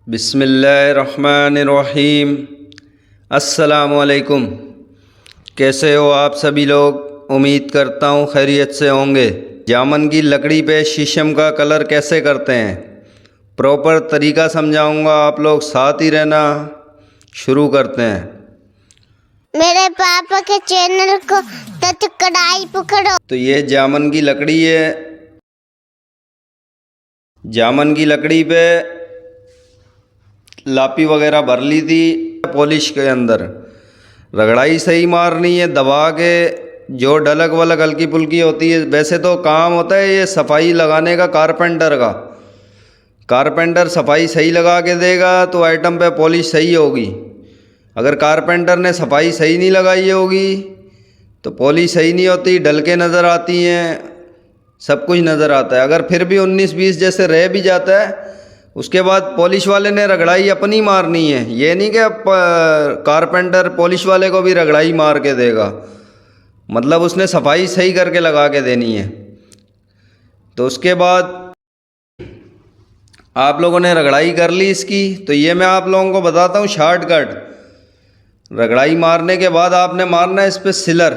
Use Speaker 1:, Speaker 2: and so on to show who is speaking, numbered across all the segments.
Speaker 1: बिस्मिल्लाहिर्रहमानिर्रहीम। अस्सलामुअलैकुम। कैसे हो आप सभी लोग? उम्मीद करता हूँ खैरियत से होंगे। जामन की लकड़ी पे शीशम का कलर कैसे करते हैं प्रॉपर तरीका समझाऊंगा, आप लोग साथ ही रहना। शुरू करते हैं।
Speaker 2: मेरे पापा के चैनल को सब्सक्राइब करो।
Speaker 1: तो ये जामन की लकड़ी है। जामन की लकड़ी पे लापी वगैरह भर ली थी। पॉलिश के अंदर रगड़ाई सही मारनी है दबा के। जो डलक वलक हल्की फुल्की होती है, वैसे तो काम होता है ये सफाई लगाने का कारपेंटर का। कारपेंटर सफाई सही लगा के देगा तो आइटम पे पॉलिश सही होगी। अगर कारपेंटर ने सफाई सही नहीं लगाई होगी तो पॉलिश सही नहीं होती, डलके नज़र आती हैं, सब कुछ नज़र आता है। अगर फिर भी 19-20 जैसे रह भी जाता है, उसके बाद पॉलिश वाले ने रगड़ाई अपनी मारनी है। ये नहीं कि कारपेंटर पॉलिश वाले को भी रगड़ाई मार के देगा, मतलब उसने सफाई सही करके लगा के देनी है। तो उसके बाद आप लोगों ने रगड़ाई कर ली इसकी, तो ये मैं आप लोगों को बताता हूँ शॉर्टकट। रगड़ाई मारने के बाद आपने मारना है इस पर सिलर।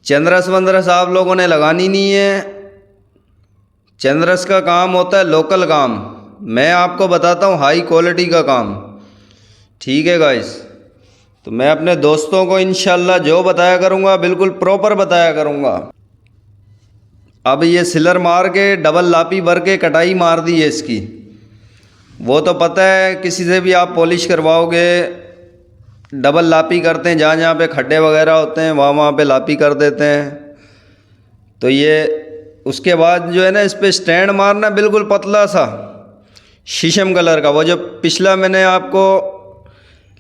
Speaker 1: चंद्रस वंद्रस आप लोगों ने लगानी नहीं है। चंद्रस का काम होता है लोकल काम, मैं आपको बताता हूँ हाई क्वालिटी का काम। ठीक है गाइस? तो मैं अपने दोस्तों को इंशाल्लाह जो बताया करूँगा बिल्कुल प्रॉपर बताया करूँगा। अब ये सिलर मार के डबल लापी भर के कटाई मार दी है इसकी। वो तो पता है, किसी से भी आप पॉलिश करवाओगे डबल लापी करते हैं, जहाँ जहाँ पे खड्डे वगैरह होते हैं वहाँ वहाँ पे लापी कर देते हैं। तो ये उसके बाद जो है ना, इस पर स्टैंड मारना बिल्कुल पतला सा शीशम कलर का। वो जो पिछला मैंने आपको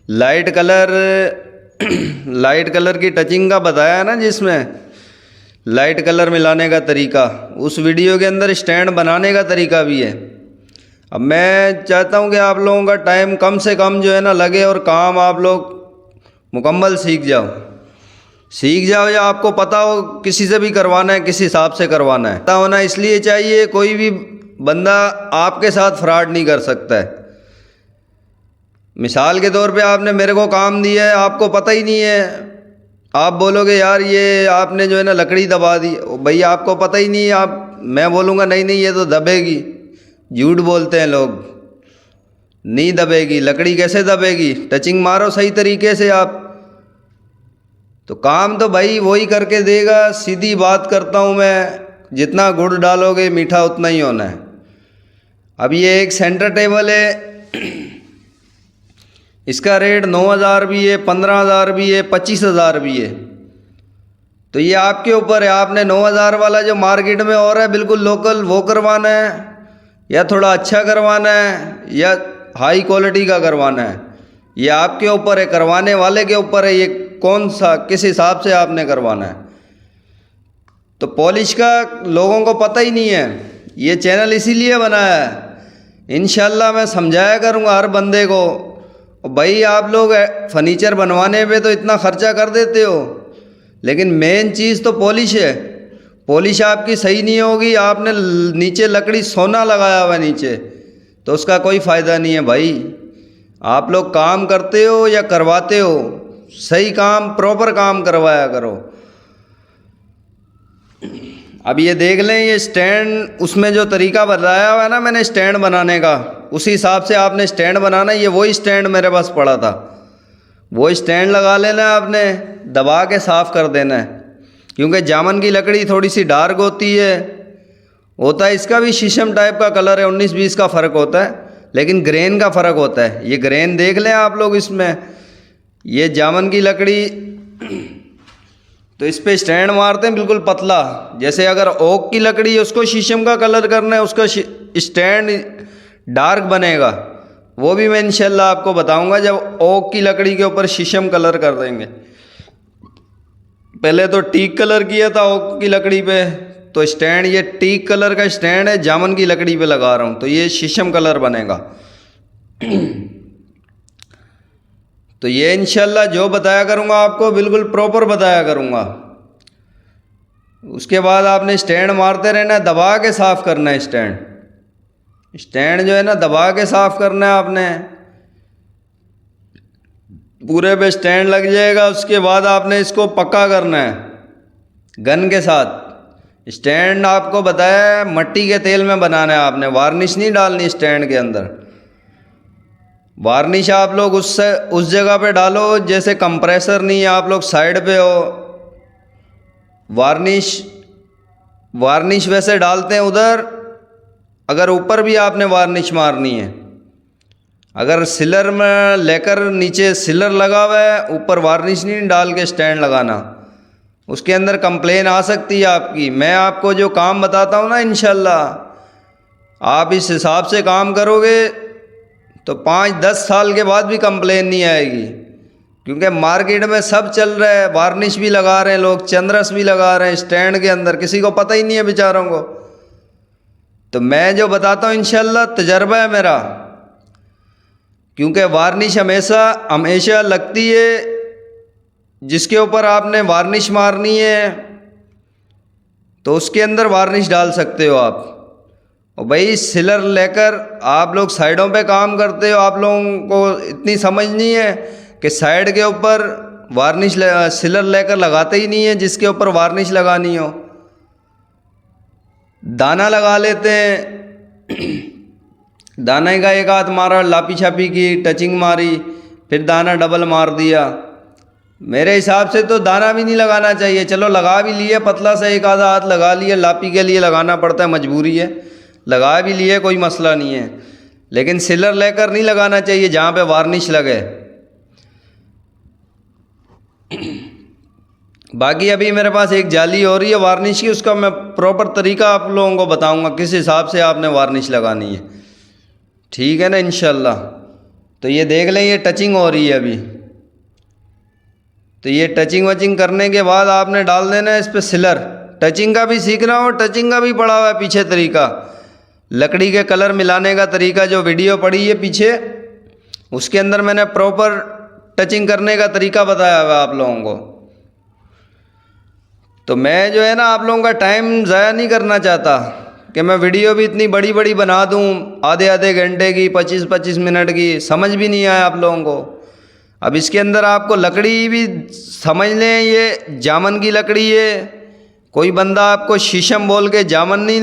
Speaker 1: लाइट कलर की टचिंग का बताया ना, जिसमें लाइट कलर मिलाने का तरीका, उस वीडियो के अंदर स्टैंड बनाने का तरीका भी है। अब मैं चाहता हूँ कि आप लोगों का टाइम कम से कम जो है ना लगे और काम आप लोग मुकम्मल सीख जाओ या आपको पता हो किसी से भी करवाना है किस हिसाब से करवाना है। पता होना इसलिए चाहिए, कोई भी बंदा आपके साथ फ्रॉड नहीं कर सकता है। मिसाल के तौर पे आपने मेरे को काम दिया है, आपको पता ही नहीं है, आप बोलोगे यार ये आपने जो है ना लकड़ी दबा दी। भाई आपको पता ही नहीं है, मैं बोलूँगा नहीं नहीं ये तो दबेगी। झूठ बोलते हैं लोग, नहीं दबेगी। लकड़ी कैसे दबेगी? टचिंग मारो सही तरीके से आप, तो काम तो भाई वही करके देगा। सीधी बात करता हूँ मैं, जितना गुड़ डालोगे मीठा उतना ही होना है। अब ये एक सेंटर टेबल है, इसका रेट 9,000 भी है, 15,000 भी है, 25,000 भी है। तो ये आपके ऊपर है, आपने 9,000 वाला जो मार्केट में हो रहा है बिल्कुल लोकल, वो करवाना है या थोड़ा अच्छा करवाना है या हाई क्वालिटी का करवाना है। ये आपके ऊपर है, करवाने वाले के ऊपर है, ये कौन सा किस हिसाब से आपने करवाना है। तो पॉलिश का लोगों को पता ही नहीं है। ये चैनल इसीलिए बनाया है, इंशाल्लाह मैं समझाया करूँगा हर बंदे को। भाई आप लोग फर्नीचर बनवाने पे तो इतना खर्चा कर देते हो, लेकिन मेन चीज़ तो पॉलिश है। पॉलिश आपकी सही नहीं होगी, आपने नीचे लकड़ी सोना लगाया हुआ नीचे, तो उसका कोई फ़ायदा नहीं है भाई। आप लोग काम करते हो या करवाते हो, सही काम प्रॉपर काम करवाया करो। अब ये देख लें, ये स्टैंड उसमें जो तरीका बताया हुआ है ना मैंने स्टैंड बनाने का, उसी हिसाब से आपने स्टैंड बनाना है। ये वही स्टैंड मेरे पास पड़ा था, वो स्टैंड लगा लेना है आपने, दबा के साफ़ कर देना है। क्योंकि जामन की लकड़ी थोड़ी सी डार्क होती है, होता है इसका भी शीशम टाइप का कलर है, 19-20 का फ़र्क होता है, लेकिन ग्रेन का फ़र्क होता है। ये ग्रेन देख लें आप लोग इसमें। ये जामन की लकड़ी तो इस पे स्टैंड मारते हैं बिल्कुल पतला। जैसे अगर ओक की लकड़ी है उसको शीशम का कलर करना है, उसका स्टैंड डार्क बनेगा। वो भी मैं इंशाल्लाह आपको बताऊंगा जब ओक की लकड़ी के ऊपर शीशम कलर कर देंगे। पहले तो टीक कलर किया था ओक की लकड़ी पे, तो स्टैंड ये टीक कलर का स्टैंड है, जामन की लकड़ी पे लगा रहा हूँ, तो ये शीशम कलर बनेगा। तो ये इंशाल्लाह जो बताया करूँगा आपको बिल्कुल प्रॉपर बताया करूँगा। उसके बाद आपने स्टैंड मारते रहना है, दबा के साफ़ करना है स्टैंड। स्टैंड जो है ना दबा के साफ़ करना है आपने, पूरे पे स्टैंड लग जाएगा। उसके बाद आपने इसको पक्का करना है गन के साथ। स्टैंड आपको बताया है मिट्टी के तेल में बनाना है आपने, वार्निश नहीं डालनी स्टैंड के अंदर। वार्निश आप लोग उस जगह पे डालो जैसे कंप्रेसर नहीं है, आप लोग साइड पे हो। वार्निश वैसे डालते हैं उधर, अगर ऊपर भी आपने वार्निश मारनी है। अगर सिलर में लेकर नीचे सिलर लगा हुआ है, ऊपर वार्निश नहीं डाल के स्टैंड लगाना, उसके अंदर कंप्लेन आ सकती है आपकी। मैं आपको जो काम बताता हूँ ना, इंशाल्लाह आप इस हिसाब से काम करोगे तो 5-10 साल के बाद भी कंप्लेन नहीं आएगी। क्योंकि मार्केट में सब चल रहा है, वार्निश भी लगा रहे हैं लोग, चंद्रस भी लगा रहे हैं स्टैंड के अंदर, किसी को पता ही नहीं है बेचारों को। तो मैं जो बताता हूँ इंशाल्लाह तजर्बा है मेरा, क्योंकि वार्निश हमेशा लगती है जिसके ऊपर आपने वार्निश मारनी है तो उसके अंदर वार्निश डाल सकते हो आप। और भाई सिलर लेकर आप लोग साइडों पे काम करते हो, आप लोगों को इतनी समझ नहीं है कि साइड के ऊपर वार्निश सिलर लेकर लगाते ही नहीं है जिसके ऊपर वार्निश लगानी हो। दाना लगा लेते हैं, दाने का एक हाथ मारा, लापी छापी की, टचिंग मारी, फिर दाना डबल मार दिया। मेरे हिसाब से तो दाना भी नहीं लगाना चाहिए। चलो लगा भी लिए, पतला सा एक आधा हाथ लगा लिए, लापी के लिए लगाना पड़ता है, मजबूरी है, लगा भी लिए, कोई मसला नहीं है। लेकिन सिलर लेकर नहीं लगाना चाहिए जहाँ पे वार्निश लगे। बाकी अभी मेरे पास एक जाली हो रही है वार्निश की, उसका मैं प्रॉपर तरीका आप लोगों को बताऊंगा किस हिसाब से आपने वार्निश लगानी है, ठीक है ना इंशाल्लाह। तो ये देख लें, ये टचिंग हो रही है अभी। तो ये टचिंग वचिंग करने के बाद आपने डाल देना है इस पर सिलर। टचिंग का भी सीखना हो, टचिंग का भी पड़ा हुआ है पीछे तरीका, लकड़ी के कलर मिलाने का तरीका जो वीडियो पड़ी है पीछे, उसके अंदर मैंने प्रॉपर टचिंग करने का तरीका बताया हुआ है आप लोगों को। तो मैं जो है ना आप लोगों का टाइम ज़ाया नहीं करना चाहता कि मैं वीडियो भी इतनी बड़ी बड़ी बना दूं, आधे आधे घंटे की, 25-25 मिनट की, समझ भी नहीं आया आप लोगों को। अब इसके अंदर आपको लकड़ी भी समझ लें, ये जामन की लकड़ी है। कोई बंदा आपको शीशम बोल के जामन नहीं,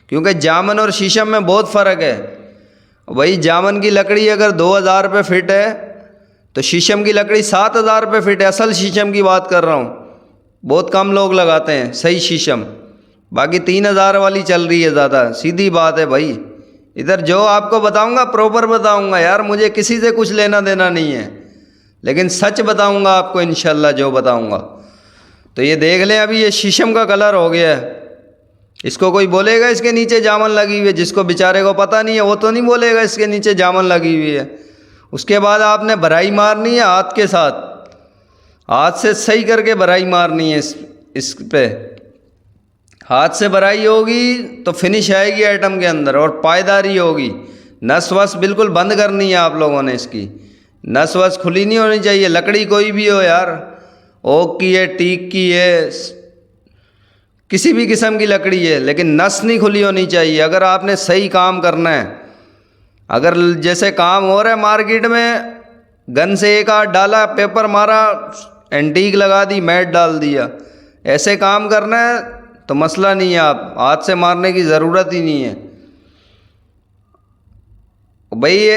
Speaker 1: क्योंकि जामन और शीशम में बहुत फ़र्क है। वही जामन की लकड़ी अगर 2000 रुपये फिट है तो शीशम की लकड़ी 7000 रुपये फिट है। असल शीशम की बात कर रहा हूँ, बहुत कम लोग लगाते हैं सही शीशम, बाकी 3000 वाली चल रही है ज़्यादा। सीधी बात है भाई, इधर जो आपको बताऊंगा प्रॉपर बताऊंगा यार, मुझे किसी से कुछ लेना देना नहीं है, लेकिन सच बताऊंगा आपको इंशाल्लाह जो बताऊंगा। तो ये देख लें, अभी ये शीशम का कलर हो गया है। इसको कोई बोलेगा इसके नीचे जामन लगी हुई है? जिसको बेचारे को पता नहीं है वो तो नहीं बोलेगा इसके नीचे जामन लगी हुई है। उसके बाद आपने भराई मारनी है हाथ के साथ, हाथ से सही करके भराई मारनी है इस पे। हाथ से भराई होगी तो फिनिश आएगी आइटम के अंदर और पायदारी होगी। नस वस बिल्कुल बंद करनी है आप लोगों ने, इसकी नस वस खुली नहीं होनी चाहिए। लकड़ी कोई भी हो यार, ओक की है, टीक की है, किसी भी किस्म की लकड़ी है, लेकिन नस नहीं खुली होनी चाहिए अगर आपने सही काम करना है। अगर जैसे काम हो रहा है मार्केट में, गन से एक हाथ डाला, पेपर मारा, एंटीक लगा दी, मैट डाल दिया, ऐसे काम करना है तो मसला नहीं है। आप हाथ से मारने की ज़रूरत ही नहीं है भाई। ये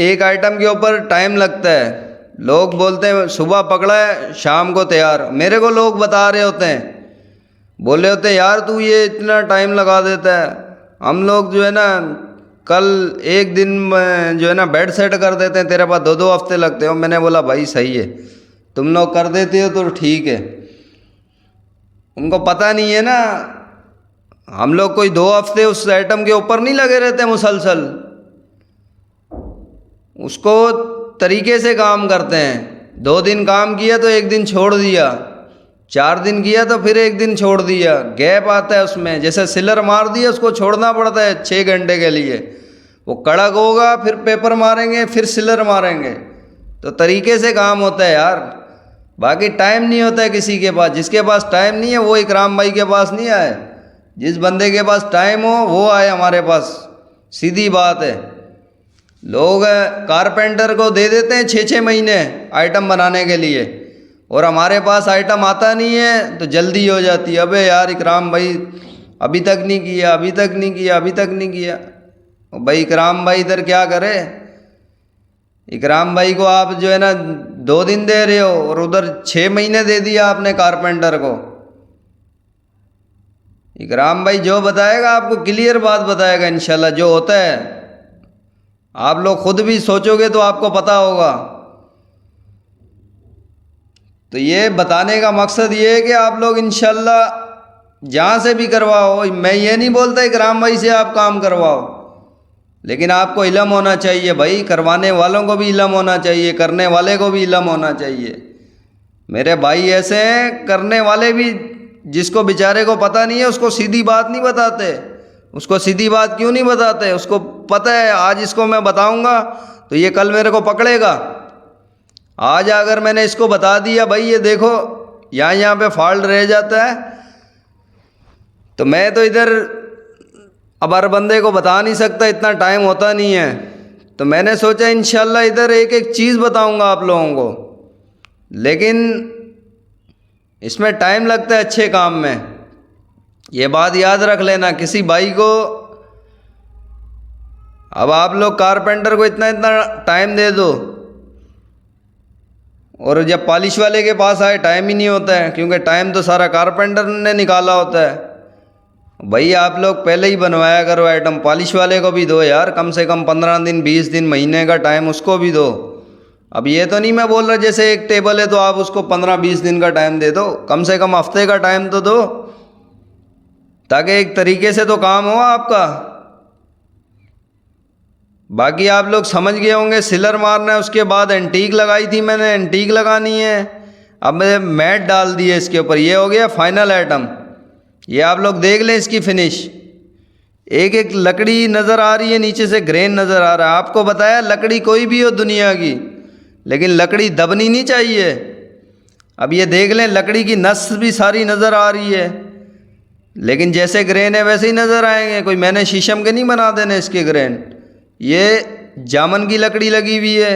Speaker 1: एक आइटम के ऊपर टाइम लगता है। लोग बोलते हैं सुबह पकड़ा है शाम को तैयार। मेरे को लोग बता रहे होते हैं, बोले होते हैं यार तू ये इतना टाइम लगा देता है। हम लोग जो है ना कल एक दिन में जो है ना बेड सेट कर देते हैं, तेरे पास 2-2 हफ्ते लगते हो। मैंने बोला भाई सही है, तुम लोग कर देते हो तो ठीक है, उनको पता नहीं है ना। हम लोग कोई 2 हफ्ते उस आइटम के ऊपर नहीं लगे रहते मुसलसल, उसको तरीके से काम करते हैं। 2 दिन काम किया तो 1 दिन छोड़ दिया, 4 दिन किया तो फिर 1 दिन छोड़ दिया, गैप आता है उसमें। जैसे सिलर मार दिया उसको छोड़ना पड़ता है 6 घंटे के लिए, वो कड़क होगा, फिर पेपर मारेंगे, फिर सिलर मारेंगे। तो तरीके से काम होता है यार, बाकी टाइम नहीं होता है किसी के पास। जिसके पास टाइम नहीं है वो इकराम भाई के पास नहीं आए, जिस बंदे के पास टाइम हो वो आए हमारे पास सीधी बात है। लोग कारपेंटर को दे देते हैं 6-6 महीने आइटम बनाने के लिए, और हमारे पास आइटम आता नहीं है तो जल्दी हो जाती है। अबे यार इकराम भाई अभी तक नहीं किया, अभी तक नहीं किया, अभी तक नहीं किया। भाई इकराम भाई इधर क्या करे? इकराम भाई को आप जो है ना 2 दिन दे रहे हो और उधर 6 महीने दे दिया आपने कारपेंटर को। इकराम भाई जो बताएगा आपको क्लियर बात बताएगा इंशाल्लाह, जो होता है। आप लोग खुद भी सोचोगे तो आपको पता होगा। तो ये बताने का मकसद ये है कि आप लोग इंशाल्लाह जहाँ से भी करवाओ, मैं ये नहीं बोलता इकराम भाई से आप काम करवाओ, लेकिन आपको इल्म होना चाहिए भाई। करवाने वालों को भी इल्म होना चाहिए, करने वाले को भी इल्म होना चाहिए। मेरे भाई ऐसे हैं, करने वाले भी जिसको बेचारे को पता नहीं है उसको सीधी बात नहीं बताते। उसको सीधी बात क्यों नहीं बताते? उसको पता है आज इसको मैं बताऊंगा तो ये कल मेरे को पकड़ेगा। आज अगर मैंने इसको बता दिया भाई ये देखो यहाँ पे फॉल्ट रह जाता है, तो मैं तो इधर अब हर बंदे को बता नहीं सकता, इतना टाइम होता नहीं है। तो मैंने सोचा इंशाल्लाह इधर एक एक चीज़ बताऊंगा आप लोगों को, लेकिन इसमें टाइम लगता है अच्छे काम में। ये बात याद रख लेना। किसी भाई को अब आप लोग कारपेंटर को इतना इतना टाइम दे दो, और जब पॉलिश वाले के पास आए टाइम ही नहीं होता है, क्योंकि टाइम तो सारा कारपेंटर ने निकाला होता है। भाई आप लोग पहले ही बनवाया करो आइटम। पॉलिश वाले को भी दो यार, कम से कम 15 दिन 20 दिन महीने का टाइम उसको भी दो। अब ये तो नहीं मैं बोल रहा जैसे एक टेबल है तो आप उसको 15-20 दिन का टाइम दे दो, कम से कम हफ्ते का टाइम तो दो, ताकि एक तरीके से तो काम हो आपका। बाकी आप लोग समझ गए होंगे, सिलर मारना है, उसके बाद एंटीक लगाई थी मैंने, एंटीक लगानी है। अब मैंने मैट डाल दिए इसके ऊपर, ये हो गया फाइनल आइटम। ये आप लोग देख लें इसकी फिनिश। एक एक लकड़ी नज़र आ रही है, नीचे से ग्रेन नज़र आ रहा है। आपको बताया लकड़ी कोई भी हो दुनिया की, लेकिन लकड़ी दबनी नहीं चाहिए। अब ये देख लें लकड़ी की नस भी सारी नज़र आ रही है, लेकिन जैसे ग्रेन है वैसे ही नज़र आएंगे। कोई मैंने शीशम के नहीं बना देने इसके ग्रेन। ये जामन की लकड़ी लगी हुई है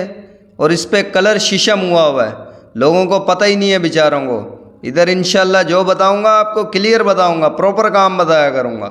Speaker 1: और इस पर कलर शीशम हुआ है। लोगों को पता ही नहीं है बेचारों को। इधर इंशाल्लाह जो बताऊंगा आपको क्लियर बताऊंगा, प्रॉपर काम बताया करूंगा।